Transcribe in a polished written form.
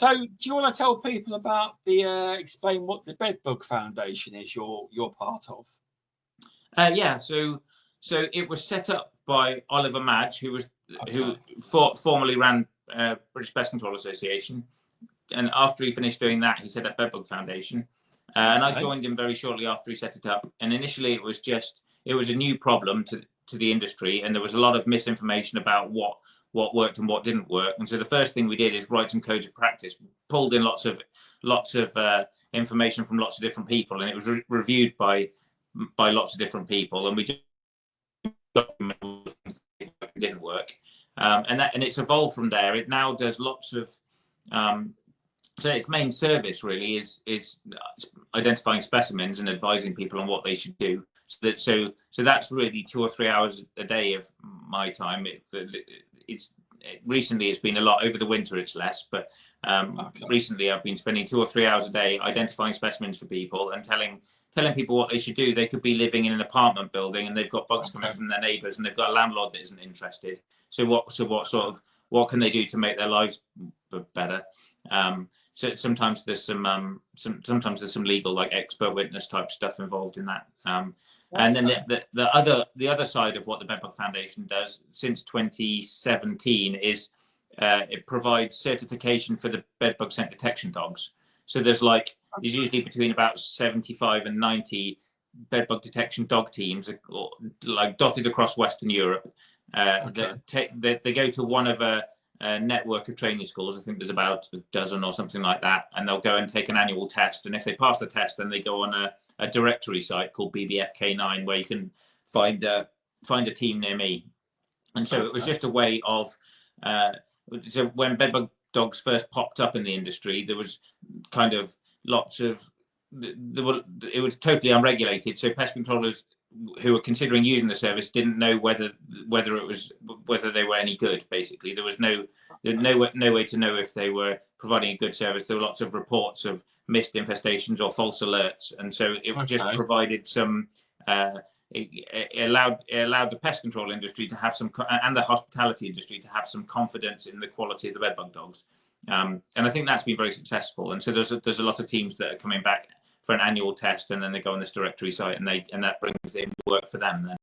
So, do you want to tell people about explain what the Bedbug Foundation is you're part of? Yeah, so it was set up by Oliver Madge, who formerly ran British Pest Control Association, and after he finished doing that, he set up Bedbug Foundation, and I joined him very shortly after he set it up. And initially, it was a new problem to the industry, and there was a lot of misinformation about what worked and what didn't work. And so the first thing we did is write some codes of practice, pulled in lots of information from lots of different people, and it was reviewed by lots of different people, and we just documented things that didn't work, and it's evolved from there. It now does lots of so its main service really is identifying specimens and advising people on what they should do. So that's really 2 or 3 hours a day of my time. Recently it's been a lot. Over the winter it's less, but recently I've been spending 2 or 3 hours a day identifying specimens for people and telling people what they should do. They could be living in an apartment building and they've got bugs coming from their neighbours, and they've got a landlord that isn't interested. So what can they do to make their lives better? So sometimes there's some legal, like expert witness type stuff involved in that. And then the other side of what the Bedbug Foundation does since 2017 is it provides certification for the bedbug scent detection dogs. So there's usually between about 75 and 90 bedbug detection dog teams, like dotted across Western Europe. They go to one of a network of training schools. I think there's about a dozen or something like that, and they'll go and take an annual test. And if they pass the test, then they go on a directory site called BBFK9, where you can find a team near me. And so it was just a way of so when bedbug dogs first popped up in the industry, there was kind of it was totally unregulated. So pest controllers who were considering using the service didn't know whether they were any good. Basically, there was no way to know if they were providing a good service. There were lots of reports of missed infestations or false alerts, and so it just provided some. It allowed the pest control industry to have some, and the hospitality industry to have some confidence in the quality of the bedbug dogs, and I think that's been very successful. And so there's a lot of teams that are coming back for an annual test, and then they go on this directory site, and that brings in work for them then.